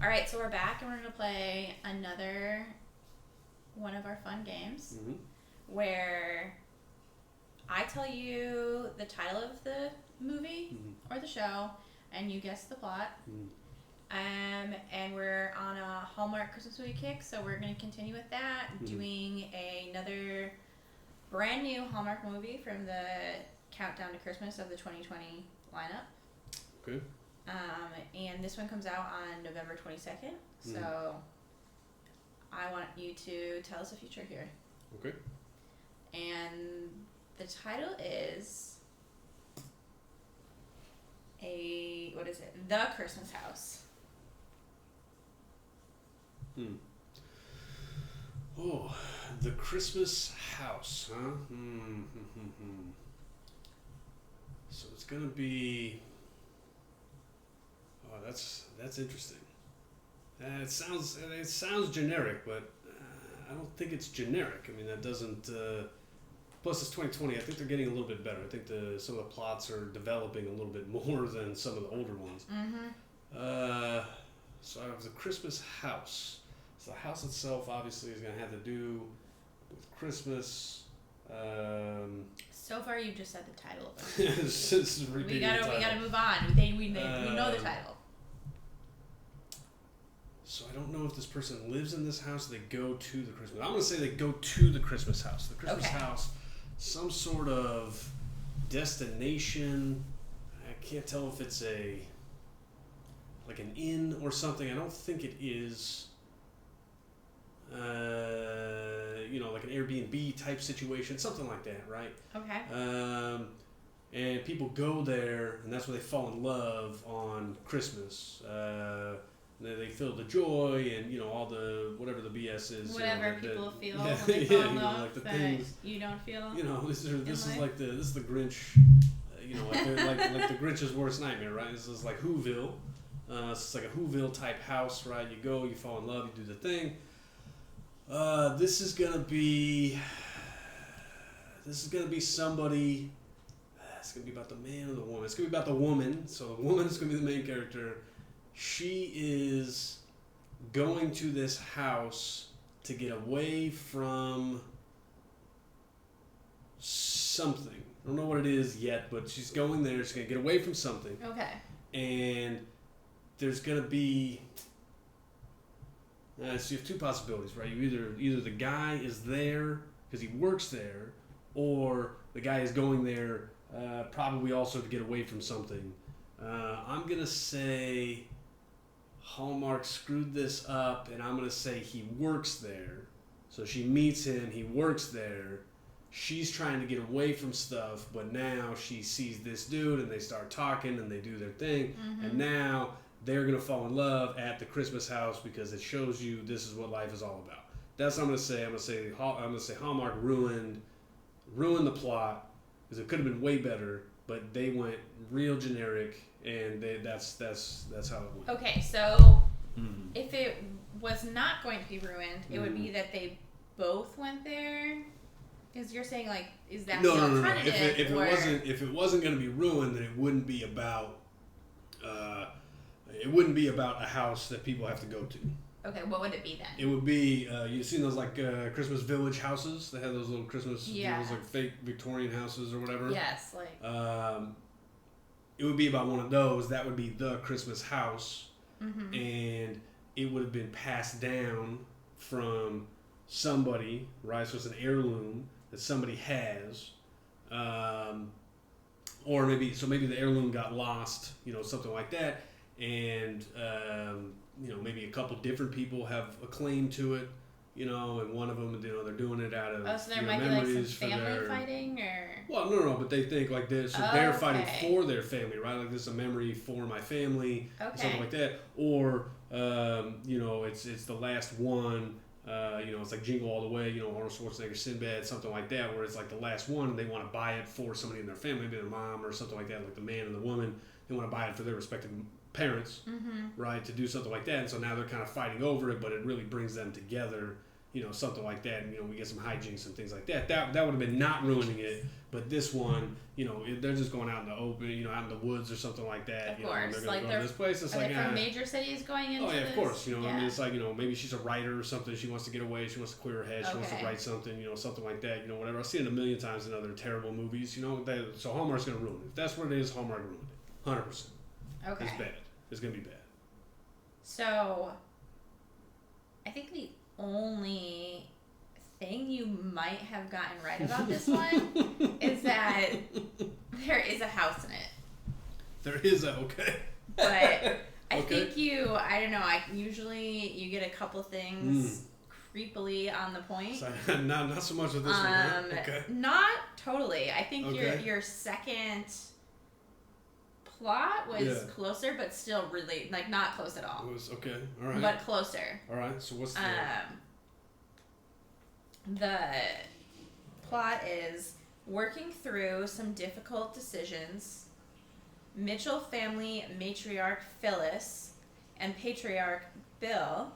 All right, so we're back and we're going to play another one of our fun games where I tell you the title of the movie or the show and you guess the plot. And we're on a Hallmark Christmas movie kick, so we're going to continue with that, doing another brand new Hallmark movie from the Countdown to Christmas of the 2020 lineup. Okay. And this one comes out on November 22nd, so I want you to tell us a feature here. Okay. And the title is The Christmas House. Oh, The Christmas House, huh? So it's gonna be. Oh, that's interesting. It sounds generic, but I don't think it's generic. I mean, that doesn't. Plus, it's 2020. I think they're getting a little bit better. I think some of the plots are developing a little bit more than some of the older ones. So I have The Christmas House. So the house itself, obviously, is going to have to do with Christmas. So far, you just said the title of it. We gotta move on. We know the title. So I don't know if this person lives in this house or they go to the Christmas. I'm going to say they go to the Christmas house. The Christmas house, some sort of destination. I can't tell if it's like an inn or something. I don't think it is. Like an Airbnb type situation, something like that, right? Okay. And people go there, and that's where they fall in love on Christmas. They feel the joy and all the whatever the BS is. Whatever people feel when they fall in love, like the things you don't feel. This is like the Grinch. Like the Grinch's worst nightmare, right? This is like Whoville. It's like a Whoville type house, right? You go, you fall in love, you do the thing. This is gonna be somebody. It's gonna be about the man or the woman. It's gonna be about the woman. So the woman is gonna be the main character. She is going to this house to get away from something. I don't know what it is yet, but she's going there. She's gonna get away from something. Okay. And there's gonna be. So you have two possibilities, right? You either the guy is there because he works there, or the guy is going there probably also to get away from something. I'm gonna say Hallmark screwed this up, and I'm gonna say he works there. So she meets him, he works there. She's trying to get away from stuff, but now she sees this dude, and they start talking, and they do their thing, and now they're going to fall in love at the Christmas house because it shows you this is what life is all about. That's what I'm going to say. I'm going to say Hallmark ruined the plot because it could have been way better, but they went real generic, and that's how it went. Okay, so if it was not going to be ruined, it would be that they both went there. Because you're saying is that the alternative? No. If it wasn't going to be ruined, then it wouldn't be about. It wouldn't be about a house that people have to go to. Okay, what would it be then? It would be, you've seen those Christmas village houses? They have those little Christmas, those fake Victorian houses or whatever. Yes, it would be about one of those. That would be the Christmas house. And it would have been passed down from somebody, right? So it's an heirloom that somebody has. Or maybe the heirloom got lost, something like that. And maybe a couple different people have a claim to it, and one of them, they're doing it out of so there might be some family fighting, or no, but they think like this, so they're fighting for their family, right? Like this is a memory for my family, something like that, or it's the last one. It's like Jingle All the Way, Arnold Schwarzenegger, Sinbad, something like that, where it's like the last one, and they want to buy it for somebody in their family, maybe their mom or something like that, like the man and the woman. They want to buy it for their respective parents, right, to do something like that. And so now they're kind of fighting over it, but it really brings them together, something like that, and we get some hijinks and things like that. That would have been not ruining it. But this one, they're just going out in the open, out in the woods or something like that. Of course, and they're going to go to this place. It's like from major cities going into. Oh yeah, this? Of course. I mean, it's like maybe she's a writer or something. She wants to get away. She wants to clear her head. She wants to write something. Something like that. Whatever. I've seen it a million times in other terrible movies. So Hallmark's going to ruin it. If that's what it is, Hallmark ruined it. 100%. Okay. It's bad. It's going to be bad. So, I think the only thing you might have gotten right about this one is that there is a house in it. There is okay. But I think I don't know, usually you get a couple things creepily on the point. So, not so much with this one, huh? Okay. Not totally. I think your second plot was closer, but still really, not close at all. It was, okay, all right. But closer. All right, so what's the plot is working through some difficult decisions. Mitchell family matriarch Phyllis and patriarch Bill.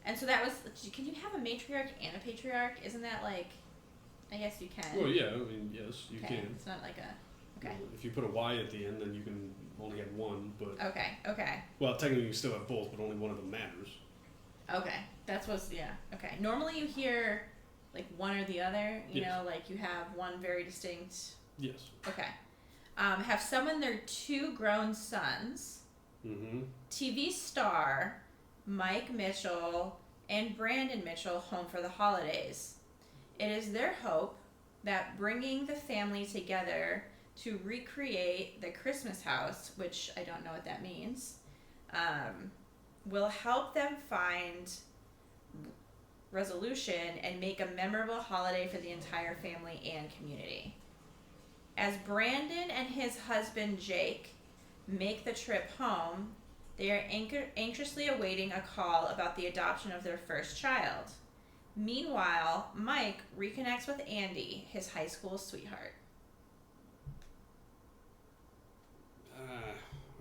And so that was, can you have a matriarch and a patriarch? Isn't that I guess you can. Well, yeah, I mean, yes, you can. It's not like a, okay. Well, if you put a Y at the end, then you can only have one, but... Okay. Well, technically you still have both, but only one of them matters. Okay. That's what's, yeah, okay. Normally you hear, one or the other, you know, you have one very distinct... Yes. Okay. Have summoned their 2 grown sons, TV star Mike Mitchell and Brandon Mitchell, home for the holidays. It is their hope that bringing the family together to recreate the Christmas house, which I don't know what that means, will help them find resolution and make a memorable holiday for the entire family and community. As Brandon and his husband Jake make the trip home, they are anxiously awaiting a call about the adoption of their first child. Meanwhile, Mike reconnects with Andy, his high school sweetheart.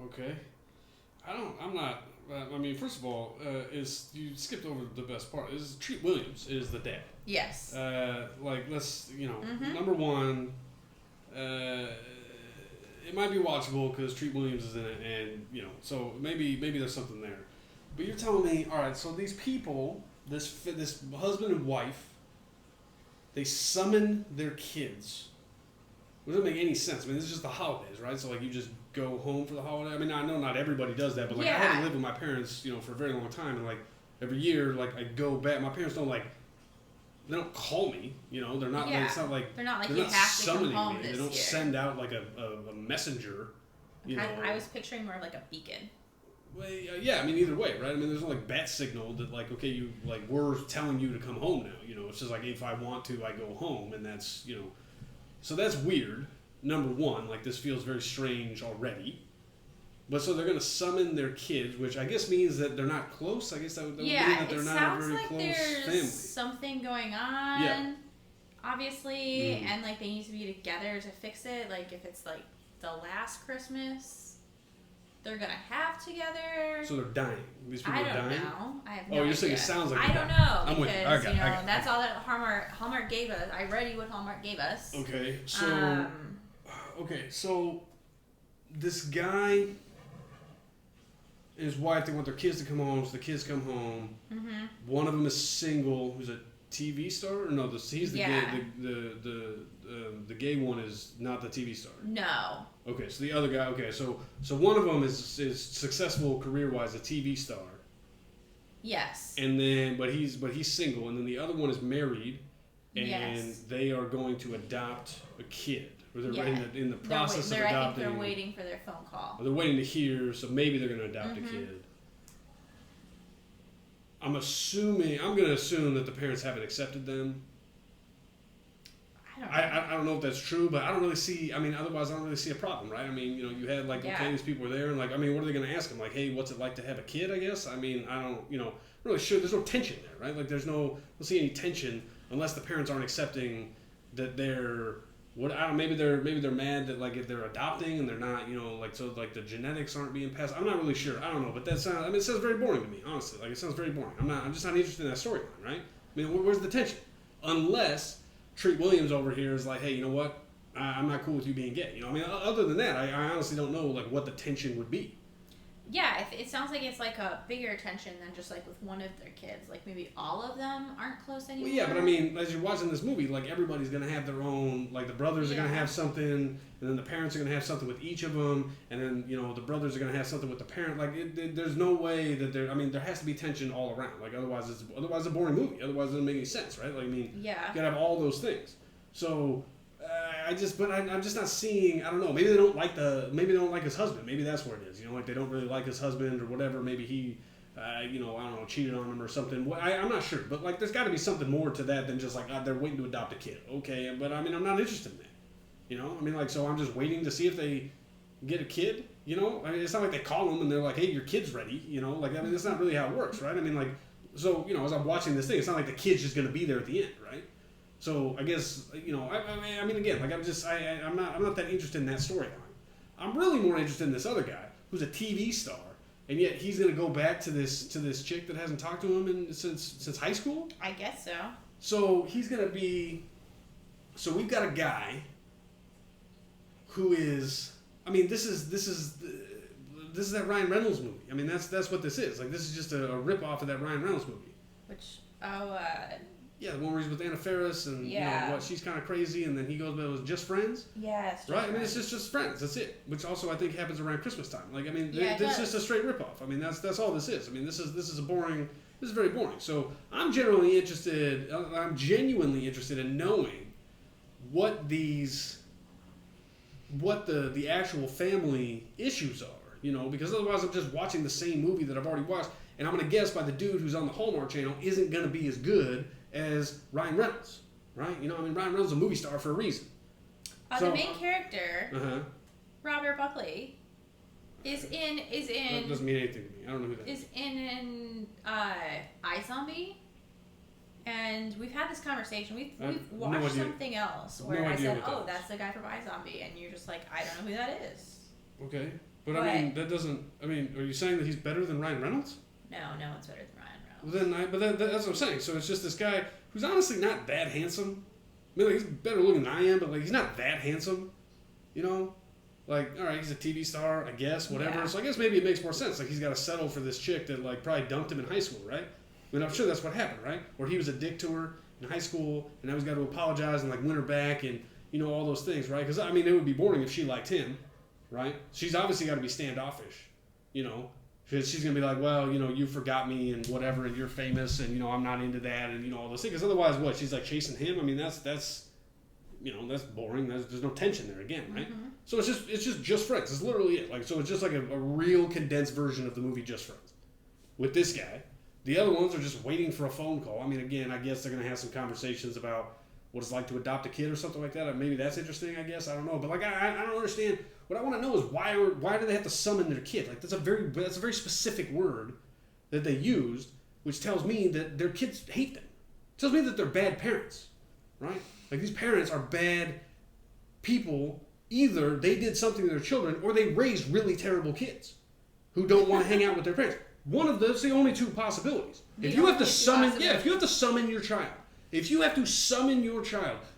Okay. First of all, you skipped over the best part. Treat Williams is the dad. Yes. Number one, it might be watchable because Treat Williams is in it, and so maybe there's something there. But you're telling me, all right, so these people, this husband and wife, they summon their kids. It doesn't make any sense. I mean, this is just the holidays, right? So you just go home for the holiday. I mean, I know not everybody does that, but I had to live with my parents, for a very long time, and every year, I go back. My parents don't they don't call me, they're not. Yeah. It's not they're not they're you not have summoning to come home me. this They don't year. send out a messenger. I was picturing more of a beacon. Well, yeah, I mean either way, right? I mean there's no bat signal that okay, you we're telling you to come home now. It's just if I want to, I go home, and that's so that's weird. Number one, this feels very strange already. But so they're going to summon their kids, which I guess means that they're not close. I guess that would mean that they're not a very close family. There's something going on, obviously, and they need to be together to fix it. If it's the last Christmas they're going to have together. So they're dying. These people are dying? I don't know. I have no idea. Oh, you're saying it sounds like I don't know. I'm because, with you. I got that's all that Hallmark gave us. I read you what Hallmark gave us. Okay, so... so this guy and his wife, they want their kids to come home, so the kids come home. Mm-hmm. One of them is single, who's a TV star? Or no, he's the gay. The gay one is not the TV star. No. Okay, so the other guy. Okay, so one of them is successful career-wise, a TV star. Yes. And then, but he's single, and then the other one is married, and they are going to adopt a kid. Or they're in the process of adopting. I think they're waiting for their phone call. Or they're waiting to hear, so maybe they're going to adopt a kid. I'm going to assume that the parents haven't accepted them. I don't know if that's true, but I don't really see, otherwise I don't really see a problem, right? You had okay, these people are there, and what are they going to ask them? Hey, what's it like to have a kid, I guess? I don't, really sure. There's no tension there, right? we'll see any tension unless the parents aren't accepting that they're, maybe they're mad that if they're adopting and they're not, the genetics aren't being passed. I'm not really sure. I don't know, but that sounds, it sounds very boring to me, honestly. It sounds very boring. I'm just not interested in that storyline, right? I mean, where's the tension? Unless Treat Williams over here is like, hey, you know what? I'm not cool with you being gay. You know, I mean, other than that, I honestly don't know like what the tension would be. Yeah, it sounds like it's like a bigger tension than just like with one of their kids. Like maybe all of them aren't close anymore. Well, yeah, but I mean, as you're watching this movie, like everybody's gonna have their own. Like the brothers are gonna have something, and then the parents are gonna have something with each of them, and then the brothers are gonna have something with the parent. Like there's no way that there. I mean, there has to be tension all around. Like otherwise it's a boring movie. Otherwise it doesn't make any sense, right? Like I mean, you gotta have all those things. So. I'm just not seeing. I don't know. Maybe they don't like his husband. Maybe that's where it is. Like they don't really like his husband or whatever. Maybe he, I don't know, cheated on him or something. I'm not sure. But like, there's got to be something more to that than just like they're waiting to adopt a kid. Okay, but I mean, I'm not interested in that. I mean, like, so I'm just waiting to see if they get a kid. I mean, it's not like they call them and they're like, hey, your kid's ready. Like, I mean, that's not really how it works, right? I mean, like, so as I'm watching this thing, it's not like the kid's just going to be there at the end, right? So I guess I mean again, like I'm not that interested in that storyline. I'm really more interested in this other guy who's a TV star, and yet he's gonna go back to this chick that hasn't talked to him since high school. I guess so. So he's gonna be. So we've got a guy who is. I mean, this is that Ryan Reynolds movie. I mean, that's what this is. Like this is just a rip off of that Ryan Reynolds movie. Which Yeah, the one where he's with Anna Faris and she's kind of crazy, and then he goes, but it was just friends. Yeah, it's right. I mean, it's just friends. That's it. Which also I think happens around Christmas time. Like I mean, it's just a straight ripoff. I mean, that's all this is. I mean, this is a boring. This is very boring. So I'm genuinely interested in knowing what the actual family issues are. Because otherwise I'm just watching the same movie that I've already watched, and I'm gonna guess by the dude who's on the Hallmark Channel isn't gonna be as good as Ryan Reynolds, right? I mean, Ryan Reynolds is a movie star for a reason. The main character, Robert Buckley, is in. That doesn't mean anything to me. I don't know who that is. Is in iZombie, and we've had this conversation. We've watched something else where I said, "Oh, that's the guy from iZombie," and you're just like, "I don't know who that is." Okay, but I mean, that doesn't. I mean, are you saying that he's better than Ryan Reynolds? No one's better than Ryan Reynolds. Well, that's what I'm saying. So it's just this guy who's honestly not that handsome. I mean, like, he's better looking than I am, but like he's not that handsome. Like, all right, he's a TV star, I guess, whatever. Yeah. So I guess maybe it makes more sense. Like he's got to settle for this chick that like probably dumped him in high school, right? I mean, I'm sure that's what happened, right? Or he was a dick to her in high school, and now he's got to apologize and like win her back, and all those things, right? Because I mean, it would be boring if she liked him, right? She's obviously got to be standoffish, Because she's going to be like, well, you forgot me and whatever, and you're famous, and, I'm not into that, and, all those things. Because otherwise, what? She's, like, chasing him? I mean, that's boring. There's no tension there again, right? Mm-hmm. So it's just Friends. It's literally it. Like, so it's just like a real condensed version of the movie Just Friends with this guy. The other ones are just waiting for a phone call. I mean, again, I guess they're going to have some conversations about what it's like to adopt a kid or something like that. Maybe that's interesting, I guess. I don't know. But, like, I don't understand. What I want to know is why do they have to summon their kid? Like that's a very specific word that they used, which tells me that their kids hate them. It tells me that they're bad parents, right? Like these parents are bad people. Either they did something to their children, or they raised really terrible kids who don't want to hang out with their parents. One of those, the only two possibilities. If you have to summon your child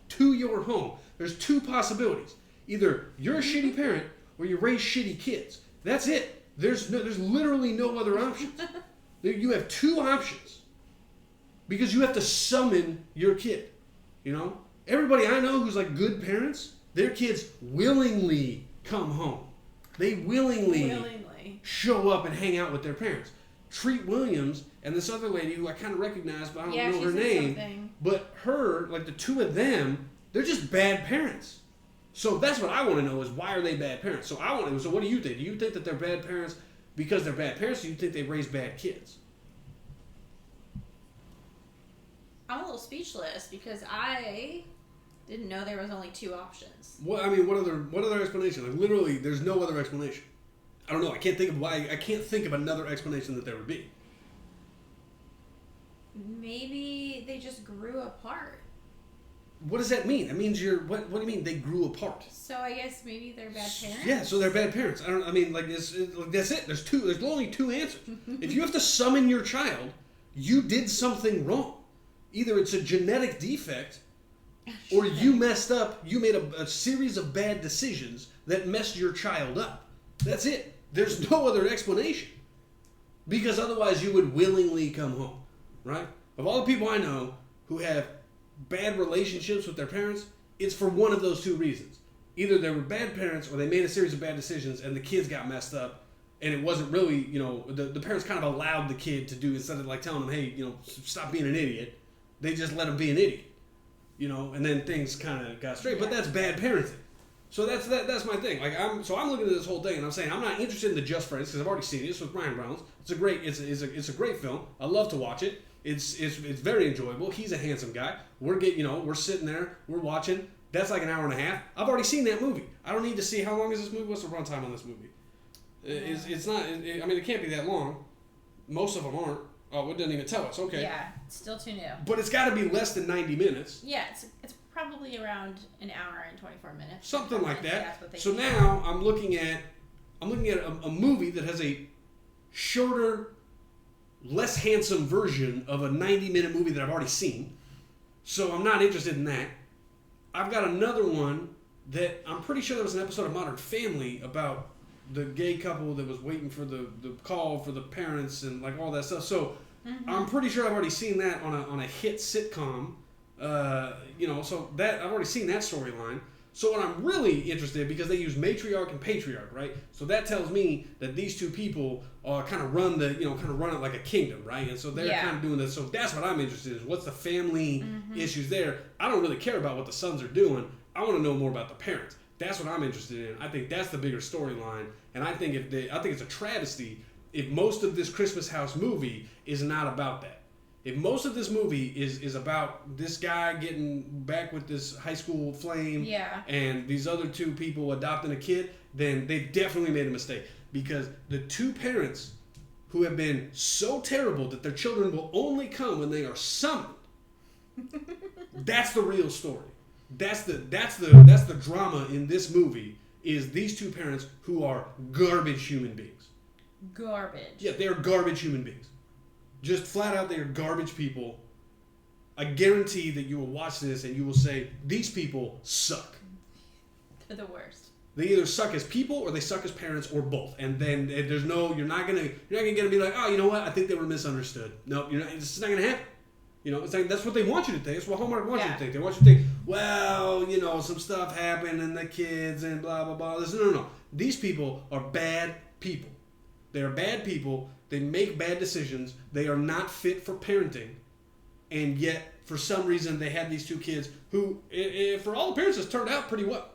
to your home, there's two possibilities. Either you're a shitty parent or you raise shitty kids. That's it. There's literally no other options. You have two options because you have to summon your kid. Everybody I know who's like good parents, their kids willingly come home. They willingly show up and hang out with their parents. Treat Williams and this other lady who I kind of recognize, but I don't know her name. Something. But her, like the two of them, they're just bad parents. So that's what I want to know is why are they bad parents? So so what do you think? Do you think that they're bad parents because they're bad parents, or do you think they raise bad kids? I'm a little speechless because I didn't know there was only two options. What what other explanation? Like literally, there's no other explanation. I don't know. I can't think of another explanation that there would be. Maybe they just grew apart. What does that mean? That means what do you mean they grew apart? So I guess maybe they're bad parents? Yeah, so they're bad parents. That's it. There's only two answers. If you have to summon your child, you did something wrong. Either it's a genetic defect, or you messed up. You made a series of bad decisions that messed your child up. That's it. There's no other explanation. Because otherwise you would willingly come home, right? Of all the people I know who have bad relationships with their parents, it's for one of those two reasons. Either they were bad parents or they made a series of bad decisions and the kids got messed up and it wasn't really, the parents kind of allowed the kid to do, instead of like telling them, hey, stop being an idiot, they just let him be an idiot, and then things kind of got straight. But that's bad parenting. So that's my thing. Like I'm looking at this whole thing and I'm saying I'm not interested in the Just Friends because I've already seen it. It's with Ryan Reynolds. It's a great film. I love to watch it. It's very enjoyable. He's a handsome guy. We're sitting there, we're watching. That's like an hour and a half. I've already seen that movie. I don't need to see how long is this movie. What's the runtime on this movie? It's not. It can't be that long. Most of them aren't. Oh, it doesn't even tell us. Okay. Yeah, it's still too new. But it's got to be less than 90 minutes. Yeah, it's probably around an hour and 24 minutes. Something like that. So now I'm looking at a movie that has a shorter, less handsome version of a 90-minute movie that I've already seen. So I'm not interested in that. I've got another one that I'm pretty sure there was an episode of Modern Family about the gay couple that was waiting for the call for the parents and like all that stuff. So I'm pretty sure I've already seen that on a hit sitcom. So that I've already seen that storyline. So what I'm really interested in, because they use matriarch and patriarch, right? So that tells me that these two people kind of run it like a kingdom, right? And so they're kind of doing this. So that's what I'm interested in. Is what's the family issues there? I don't really care about what the sons are doing. I want to know more about the parents. That's what I'm interested in. I think that's the bigger storyline. And I think it's a travesty if most of this Christmas House movie is not about that. If most of this movie is about this guy getting back with this high school flame and these other two people adopting a kid, then they've definitely made a mistake. Because the two parents who have been so terrible that their children will only come when they are summoned, that's the real story. That's the drama in this movie, is these two parents who are garbage human beings. Garbage. Yeah, they are garbage human beings. Just flat out, they are garbage people. I guarantee that you will watch this and you will say, these people suck. They're the worst. They either suck as people or they suck as parents or both. And then there's no, you're not gonna get to be like, oh, you know what? I think they were misunderstood. No, you're not. It's not gonna happen. It's like that's what they want you to think. That's what Hallmark wants you to think. They want you to think, well, some stuff happened and the kids and blah blah blah. No. These people are bad people. They are bad people. They make bad decisions. They are not fit for parenting. And yet, for some reason, they had these two kids who, for all appearances, turned out pretty well.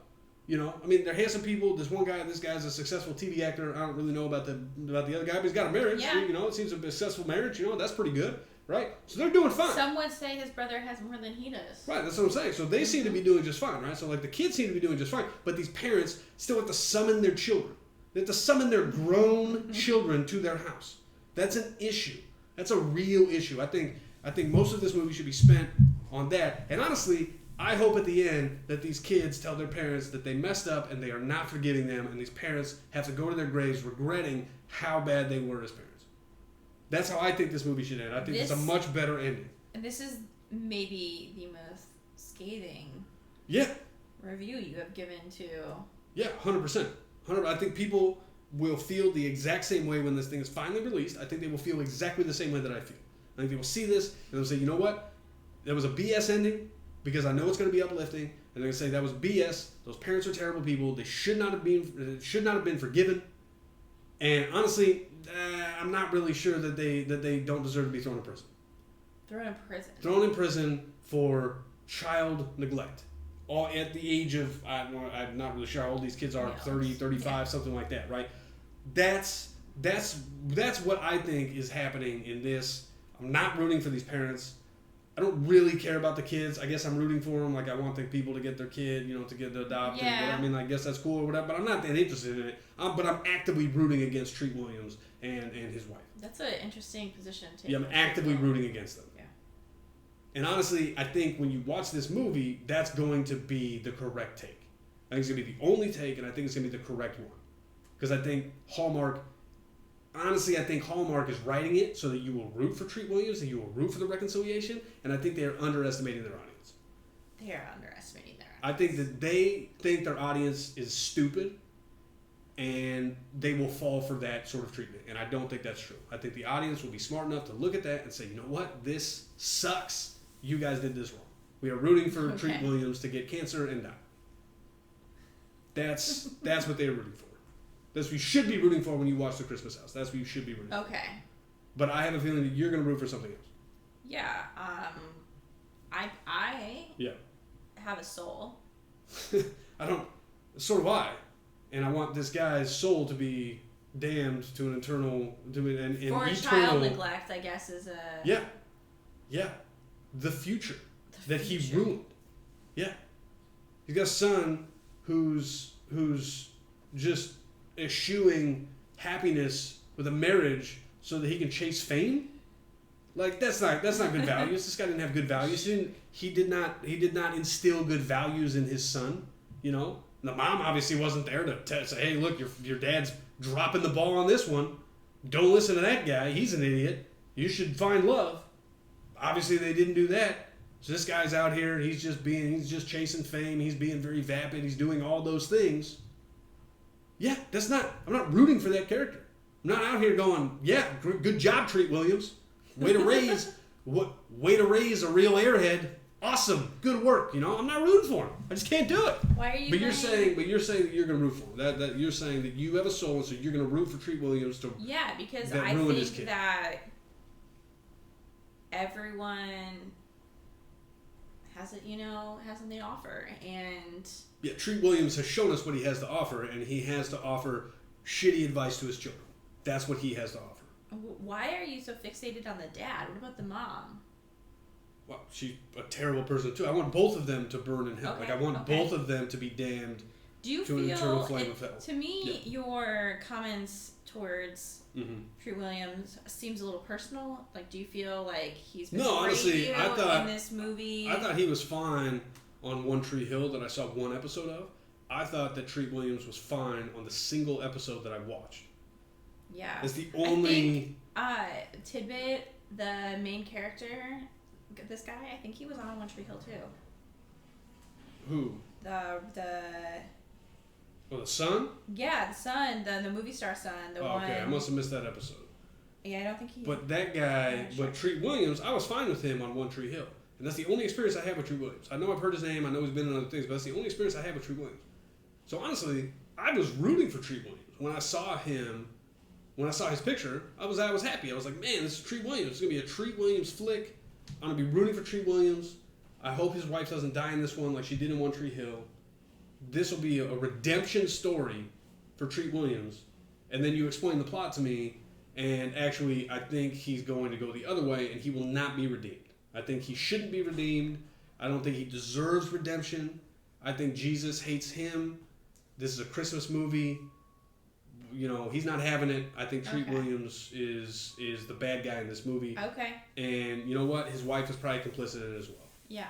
They're handsome people. This guy's a successful TV actor. I don't really know about the other guy, but he's got a marriage. Yeah. It seems a successful marriage. That's pretty good, right? So they're doing fine. Some would say his brother has more than he does. Right, that's what I'm saying. So they seem to be doing just fine, right? So like the kids seem to be doing just fine, but these parents still have to summon their children. They have to summon their grown children to their house. That's an issue. That's a real issue. I think most of this movie should be spent on that. And honestly, I hope at the end that these kids tell their parents that they messed up and they are not forgiving them, and these parents have to go to their graves regretting how bad they were as parents. That's how I think this movie should end. I think it's a much better ending. And this is maybe the most scathing review you have given to... Yeah, 100%. I think people will feel the exact same way when this thing is finally released. I think they will feel exactly the same way that I feel. I think they will see this and they'll say, you know what? That was a BS ending because I know it's going to be uplifting. And they're going to say that was BS. Those parents are terrible people. They should not have been forgiven. And honestly, I'm not really sure that they don't deserve to be thrown in prison. Thrown in prison for child neglect. All at the age of, I'm not really sure how old these kids are, 30, 35, something like that, right? That's what I think is happening in this. I'm not rooting for these parents. I don't really care about the kids. I guess I'm rooting for them. Like, I want the people to get their kid, to get the adopted. Yeah. I guess that's cool or whatever, but I'm not that interested in it. But I'm actively rooting against Treat Williams and his wife. That's an interesting position to take. Yeah, I'm actively rooting against them. Yeah. And honestly, I think when you watch this movie, that's going to be the correct take. I think it's going to be the only take, and I think it's going to be the correct one. Because I think Hallmark, honestly, I think Hallmark is writing it so that you will root for Treat Williams and you will root for the reconciliation, and I think they are underestimating their audience. They are underestimating their audience. I think that they think their audience is stupid, and they will fall for that sort of treatment, and I don't think that's true. I think the audience will be smart enough to look at that and say, you know what, this sucks. You guys did this wrong. We are rooting for Treat Williams to get cancer and die. That's what they are rooting for. That's what you should be rooting for when you watch The Christmas House. That's what you should be rooting for. Okay. But I have a feeling that you're going to root for something else. Yeah. I have a soul. I don't. So do I. And I want this guy's soul to be damned to an eternal... For eternal, child neglect, I guess, is a... Yeah. Yeah. The future. That he ruined. Yeah. He's got a son who's just eschewing happiness with a marriage so that he can chase fame. Like that's not good values. This guy didn't have good values. He did not instill good values in his son. You know, the mom obviously wasn't there to say, hey, look, your dad's dropping the ball on this one. Don't listen to that guy. He's an idiot. You should find love. Obviously, they didn't do that. So this guy's out here. He's just chasing fame. He's being very vapid. He's doing all those things. Yeah, I'm not rooting for that character. I'm not out here going, yeah, good job, Treat Williams. Way to raise a real airhead. Awesome, good work. You know, I'm not rooting for him. I just can't do it. Why are you? But you're saying that you're going to root for him. That you're saying that you have a soul, so you're going to root for Treat Williams to. Yeah, because I think that everyone has something to offer, and yeah, Treat Williams has shown us what he has to offer, and he has to offer shitty advice to his children. That's what he has to offer. Why are you so fixated on the dad? What about the mom? Well, she's a terrible person too. I want both of them to burn in hell. Okay, like I want both of them to be damned to an eternal flame of hell. To me, your comments towards Treat Williams seems a little personal. Like, do you feel like he's betrayed honestly, you I thought, in this movie? I thought he was fine on One Tree Hill that I saw one episode of. I thought that Treat Williams was fine on the single episode that I watched. Yeah. It's the only... I think, Tidbit, the main character, this guy, I think he was on One Tree Hill too. Who? The son? Yeah, the son, the movie star son. Okay, I must have missed that episode. Yeah, I don't think he... But that guy, but Treat Williams, I was fine with him on One Tree Hill. And that's the only experience I have with Treat Williams. I know I've heard his name, I know he's been in other things, but that's the only experience I have with Treat Williams. So honestly, I was rooting for Treat Williams. When I saw his picture, I was happy. I was like, man, this is Treat Williams. It's going to be a Treat Williams flick. I'm going to be rooting for Treat Williams. I hope his wife doesn't die in this one like she did in One Tree Hill. This will be a redemption story for Treat Williams. And then you explain the plot to me, and actually I think he's going to go the other way, and he will not be redeemed. I think he shouldn't be redeemed. I don't think he deserves redemption. I think Jesus hates him. This is a Christmas movie. You know, he's not having it. I think Treat Williams is the bad guy in this movie. Okay. And you know what? His wife is probably complicit in it as well. Yeah.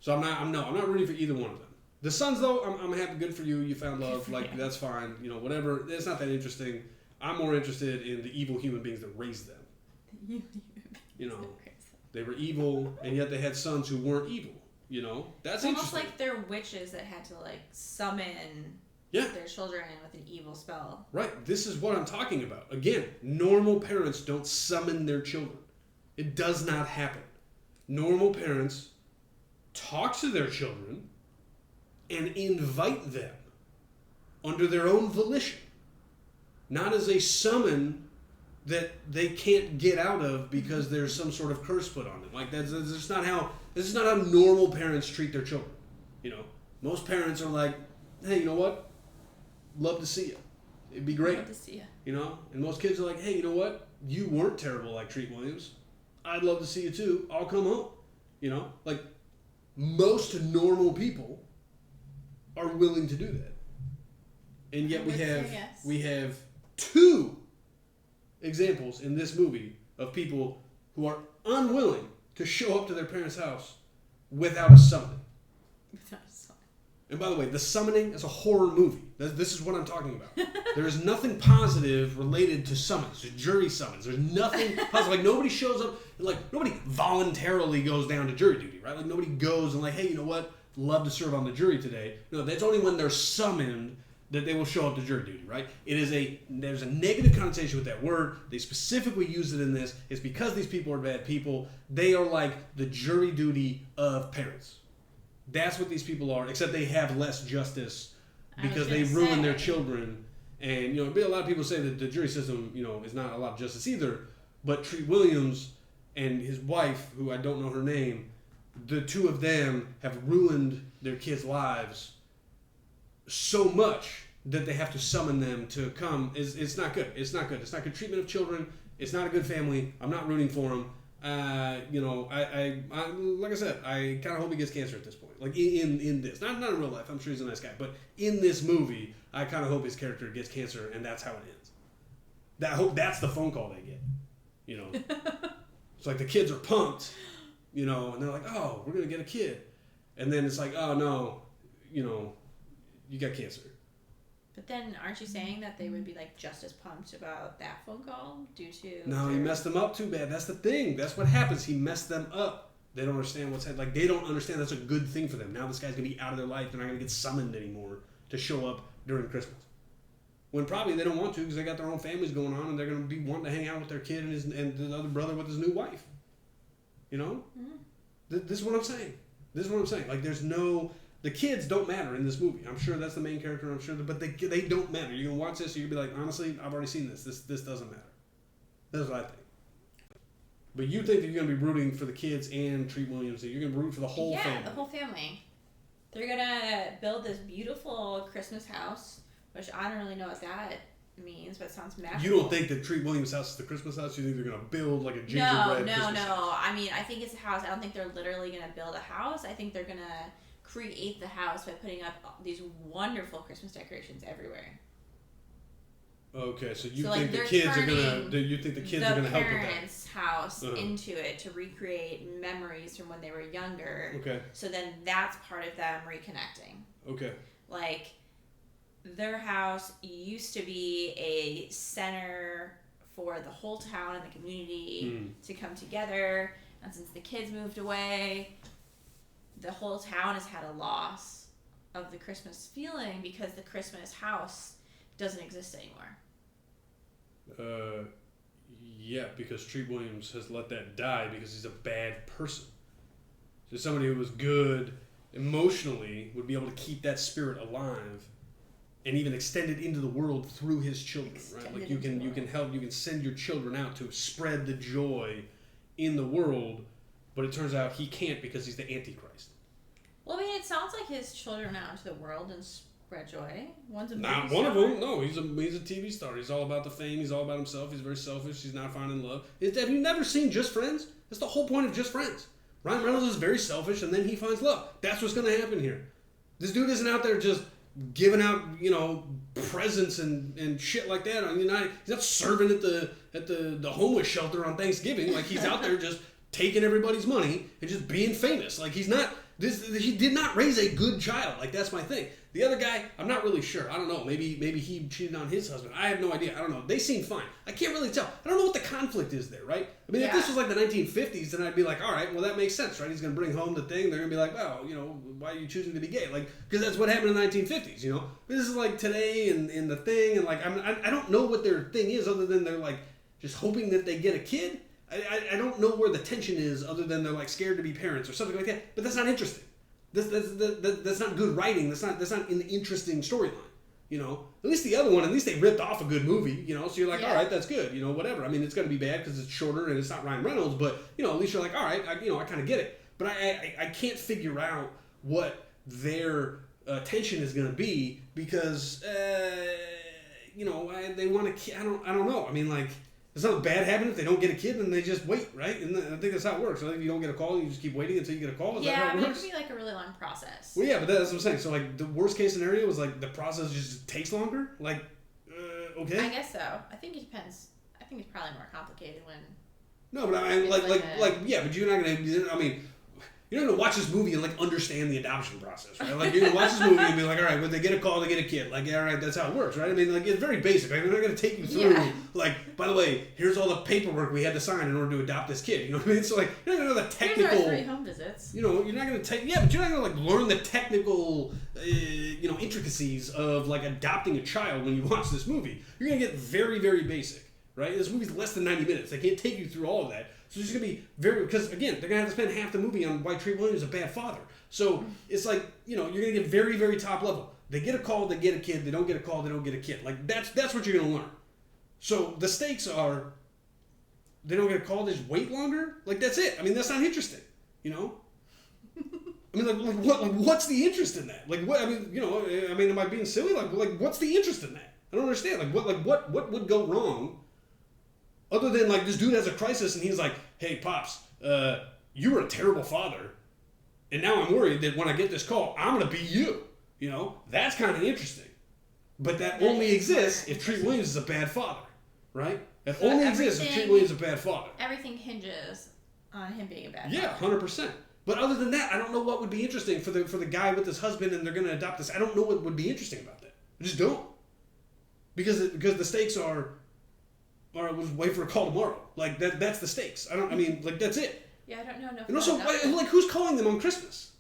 So I'm not rooting for either one of them. The sons, though, I'm happy. Good for you. You found love. Like, that's fine. You know, whatever. It's not that interesting. I'm more interested in the evil human beings that raised them. You know, they were evil, and yet they had sons who weren't evil. You know, that's almost interesting. like they're witches that had to summon their children with an evil spell. Right. This is what I'm talking about. Again, normal parents don't summon their children. It does not happen. Normal parents talk to their children and invite them under their own volition, not as a summon that they can't get out of because there's some sort of curse put on them. Like that's just not how. This is not how normal parents treat their children. You know, most parents are like, "Hey, you know what? Love to see you. It'd be great. Love to see you." You know, and most kids are like, "Hey, you know what? You weren't terrible like Treat Williams. I'd love to see you too. I'll come home." You know, like most normal people are willing to do that, and yet we have two examples in this movie of people who are unwilling to show up to their parents' house without a summon. And by the way, The Summoning is a horror movie. This is what I'm talking about. There is nothing positive related to summons, to jury summons. There's nothing positive. Like, nobody shows up, like, nobody voluntarily goes down to jury duty, right? Like, nobody goes and like, hey, you know what? Love to serve on the jury today. No, that's only when they're summoned that they will show up to jury duty, right? There's a negative connotation with that word. They specifically use it in this. It's because these people are bad people. They are like the jury duty of parents. That's what these people are, except they have less justice because they ruin their children. And, you know, a lot of people say that the jury system, you know, is not a lot of justice either. But Treat Williams and his wife, who I don't know her name, the two of them have ruined their kids' lives so much that they have to summon them to come. It's not good. It's not good. It's not good treatment of children. It's not a good family. I'm not rooting for them. You know, I like I said, I kind of hope he gets cancer at this point. Like in this, not in real life. I'm sure he's a nice guy, but in this movie, I kind of hope his character gets cancer, and that's how it ends. I hope that's the phone call they get. You know, it's like the kids are pumped, you know, and they're like, "Oh, we're gonna get a kid," and then it's like, "Oh no, you know, you got cancer." But then, aren't you saying that they would be like just as pumped about that phone call due to? No, he messed them up too bad. That's the thing. That's what happens. He messed them up. They don't understand what's like. They don't understand that's a good thing for them. Now this guy's gonna be out of their life. They're not gonna get summoned anymore to show up during Christmas. When probably they don't want to because they got their own families going on and they're gonna be wanting to hang out with their kid and the other brother with his new wife. You know, This is what I'm saying. This is what I'm saying. Like, the kids don't matter in this movie. I'm sure that's the main character. I'm sure, but they don't matter. You're gonna watch this, and you'll be like, honestly, I've already seen this. This doesn't matter. That's what I think. But you think that you're gonna be rooting for the kids and Treat Williams. That you're gonna root for the whole family. Yeah, the whole family. They're gonna build this beautiful Christmas house, which I don't really know what that means, but it sounds magical. You don't think that Treat Williams' house is the Christmas house? You think they're gonna build like a gingerbread Christmas house? No. I mean, I think it's a house. I don't think they're literally gonna build a house. I think they're gonna create the house by putting up these wonderful Christmas decorations everywhere. Okay, so you think the kids are gonna? You think the kids are gonna help with that? The parents' house into it to recreate memories from when they were younger. Okay. So then that's part of them reconnecting. Okay. Like, their house used to be a center for the whole town and the community to come together, and since the kids moved away, the whole town has had a loss of the Christmas feeling because the Christmas house doesn't exist anymore. Yeah, because Treat Williams has let that die because he's a bad person. So somebody who was good emotionally would be able to keep that spirit alive and even extend it into the world through his children, right? Like you can help, you can send your children out to spread the joy in the world, but it turns out he can't because he's the Antichrist. Well, I mean, it sounds like his children out into the world and spread joy. One's a Not one of them. No, he's a TV star. He's all about the fame. He's all about himself. He's very selfish. He's not finding love. Have you never seen Just Friends? That's the whole point of Just Friends. Ryan Reynolds is very selfish, and then he finds love. That's what's going to happen here. This dude isn't out there just giving out, you know, presents and shit like that. I mean, he's not serving at the homeless shelter on Thanksgiving. Like, he's out there just taking everybody's money and just being famous. Like, he's not. He did not raise a good child. Like, that's my thing. The other guy, I'm not really sure. I don't know. Maybe he cheated on his husband. I have no idea. I don't know. They seem fine. I can't really tell. I don't know what the conflict is there, right? I mean, if this was like the 1950s, then I'd be like, all right, well, that makes sense, right? He's going to bring home the thing. They're going to be like, well, you know, why are you choosing to be gay? Like, because that's what happened in the 1950s, you know? This is like today and the thing, and like, I don't know what their thing is other than they're like just hoping that they get a kid. I don't know where the tension is other than they're like scared to be parents or something like that. But that's not interesting. That's not good writing. That's not an interesting storyline. You know, at least the other one, at least they ripped off a good movie. You know, so you're like, all right, that's good. You know, whatever. I mean, it's going to be bad because it's shorter and it's not Ryan Reynolds, but you know, at least you're like, all right, I kind of get it. But I can't figure out what their tension is going to be because you know they want a kid. I don't know. I mean, like. It's not bad happening if they don't get a kid, then they just wait, right? And I think that's how it works. I think if you don't get a call, you just keep waiting until you get a call. Is that how it works? It could be like a really long process. Well, yeah, but that's what I'm saying. So, like, the worst case scenario is like the process just takes longer. Like, okay. I guess so. I think it depends. I think it's probably more complicated when. No, but I mean, like, yeah, but you're not gonna. I mean, you're not gonna watch this movie and like understand the adoption process, right? Like you're gonna watch this movie and be like, all right, when they get a call, they get a kid. Like, all right, that's how it works, right? I mean, like it's very basic. Right? They're not gonna take you through like, by the way, here's all the paperwork we had to sign in order to adopt this kid. You know what I mean? So like, you're not gonna know the technical. Here's our 3 home visits. You know, you're not gonna take but you're not gonna like learn the technical, intricacies of like adopting a child when you watch this movie. You're gonna get very, very basic, right? This movie's less than 90 minutes. They can't take you through all of that. So it's just going to be because again, they're going to have to spend half the movie on why Treat Williams is a bad father. So it's like, you're going to get very, very top level. They get a call, they get a kid. They don't get a call, they don't get a kid. Like, that's what you're going to learn. So the stakes are, they don't get a call, they just wait longer? Like, that's it. I mean, that's not interesting, I mean, like what's the interest in that? Like, what, I mean, am I being silly? Like, what's the interest in that? I don't understand. What would go wrong? Other than, like, this dude has a crisis and he's like, hey, Pops, you were a terrible father. And now I'm worried that when I get this call, I'm going to be you. That's kind of interesting. But that only exists if Treat Williams is a bad father, right? That only exists if Treat Williams is a bad father. Everything hinges on him being a bad father. Yeah, 100%. But other than that, I don't know what would be interesting for the guy with his husband and they're going to adopt this. I don't know what would be interesting about that. I just don't. Because the stakes are... All right, we'll just wait for a call tomorrow. Like, that's the stakes. That's it. Yeah, I don't know enough. And also, like, who's calling them on Christmas?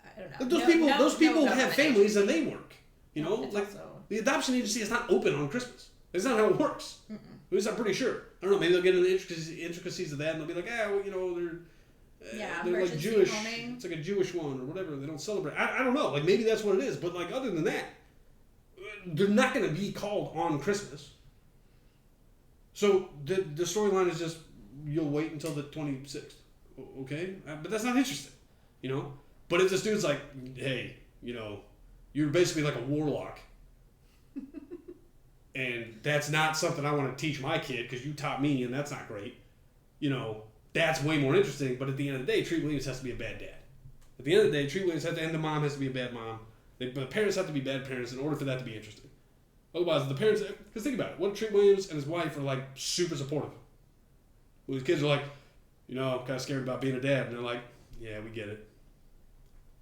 I don't know. Like, those people have families and they work. Also... The adoption agency is not open on Christmas. That's not how it works. At least I'm pretty sure. I don't know, maybe they'll get into the intricacies of that and they'll be like, they're like Jewish. Homing. It's like a Jewish one or whatever. They don't celebrate. I don't know. Like, maybe that's what it is. But, like, other than that, they're not going to be called on Christmas. So the storyline is just you'll wait until the 26th, okay? But that's not interesting, But if this dude's like, hey, you're basically like a warlock, and that's not something I want to teach my kid because you taught me, and that's not great, that's way more interesting. But at the end of the day, Treat Williams has to be a bad dad. At the end of the day, Treat Williams and the mom has to be a bad mom. The parents have to be bad parents in order for that to be interesting. Otherwise, the parents... Because think about it. What if Treat Williams and his wife are, like, super supportive? Well, his kids are like, I'm kind of scared about being a dad. And they're like, yeah, we get it.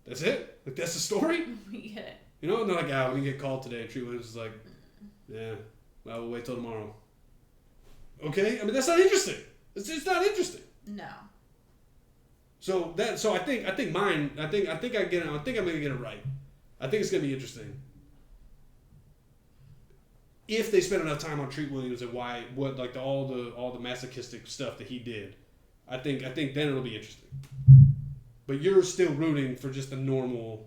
That's it? Like, that's the story? We get it. And they're like, we didn't get called today. And Treat Williams is like, yeah, well, we'll wait till tomorrow. Okay? I mean, that's not interesting. It's not interesting. No. So I think I'm going to get it right. I think it's going to be interesting. If they spend enough time on Treat Williams and all the masochistic stuff that he did, I think then it'll be interesting. But you're still rooting for just the normal,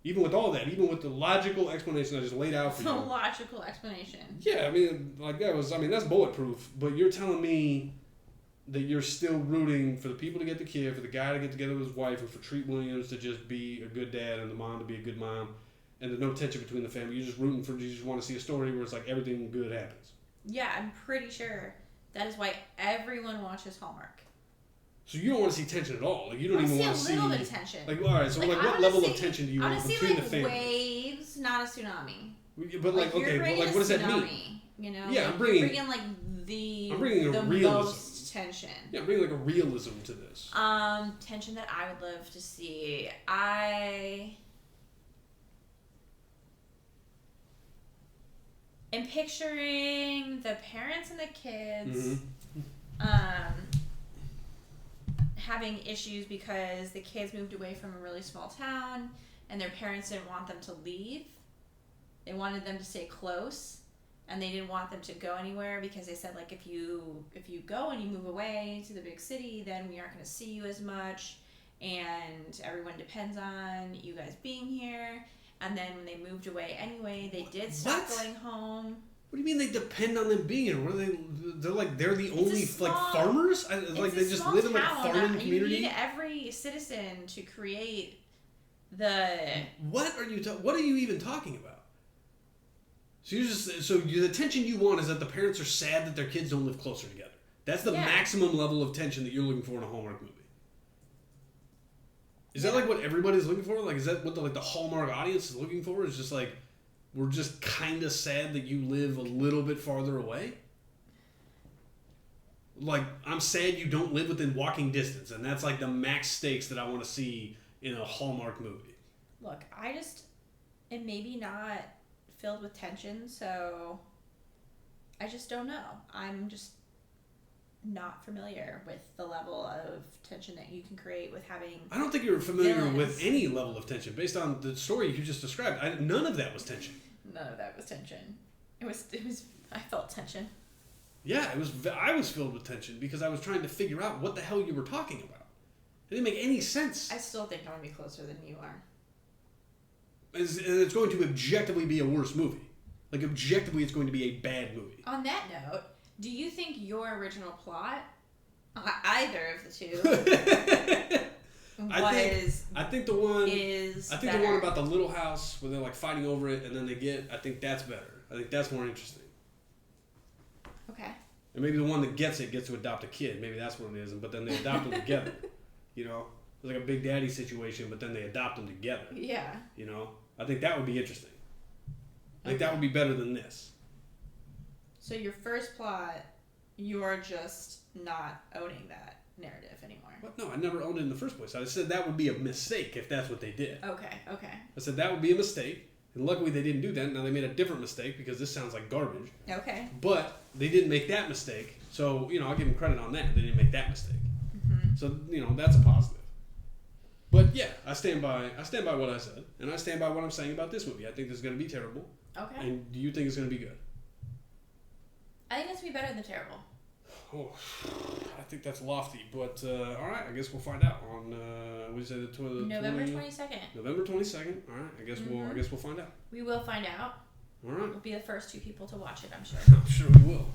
even with all that, even with the logical explanation I just laid out for you. The logical explanation. Yeah, I mean, that's bulletproof. But you're telling me that you're still rooting for the people to get the kid, for the guy to get together with his wife, and for Treat Williams to just be a good dad and the mom to be a good mom. And there's no tension between the family. You're just rooting for. You just want to see a story where it's like everything good happens. Yeah, I'm pretty sure that is why everyone watches Hallmark. So you don't want to see tension at all. Like you don't even want to see a little bit of tension. Like all right, so like what level of tension do you want between the family? I want to see waves, not a tsunami. But like okay, but like what does that mean? Yeah, I'm bringing the most tension. Yeah, I'm bringing like a realism to this. Tension that I would love to see. And picturing the parents and the kids having issues because the kids moved away from a really small town and their parents didn't want them to leave. They wanted them to stay close and they didn't want them to go anywhere because they said, like, if you go and you move away to the big city, then we aren't going to see you as much and everyone depends on you guys being here. And then when they moved away anyway, they did stop going home. What do you mean they depend on them being here? What are they? They're the only farmers? Like they just live in like a farming community? You need every citizen to create the... What are you even talking about? So the tension you want is that the parents are sad that their kids don't live closer together. That's the maximum level of tension that you're looking for in a Hallmark movie. Is that like what everybody's looking for? Like, is that what the Hallmark audience is looking for? Is just like, we're just kind of sad that you live a little bit farther away? Like, I'm sad you don't live within walking distance, and that's like the max stakes that I want to see in a Hallmark movie. Look, it may be not filled with tension, so I just don't know. I'm just not familiar with the level of tension that you can create with having. I don't think you're familiar villains. with any level of tension based on the story you just described. None of that was tension. None of that was tension. It was. I felt tension. Yeah, I was filled with tension because I was trying to figure out what the hell you were talking about. It didn't make any sense. I still think I'm gonna be closer than you are. And it's going to objectively be a worse movie. Like, objectively, it's going to be a bad movie. On that note, do you think your original plot, either of the two, I think the one is I think better? the one about the little house where they're like fighting over it and then I think that's better. I think that's more interesting. Okay. And maybe the one that gets to adopt a kid. Maybe that's what it is. But then they adopt them together. You know? It's like a Big Daddy situation, but then they adopt them together. Yeah. You know? I think that would be interesting. I think that would be better than this. So your first plot, you're just not owning that narrative anymore. What? No, I never owned it in the first place. I said that would be a mistake if that's what they did. Okay. I said that would be a mistake. And luckily they didn't do that. Now they made a different mistake because this sounds like garbage. Okay. But they didn't make that mistake. So, I'll give them credit on that. They didn't make that mistake. Mm-hmm. So, that's a positive. But yeah, I stand by what I said. And I stand by what I'm saying about this movie. I think this is going to be terrible. Okay. And do you think it's going to be good? I think it's going to be better than terrible. Oh, I think that's lofty. But, all right, I guess we'll find out on, what did you say, November 22nd. November 22nd. All right, I guess we'll find out. We will find out. All right. We'll be the first two people to watch it, I'm sure. I'm sure we will.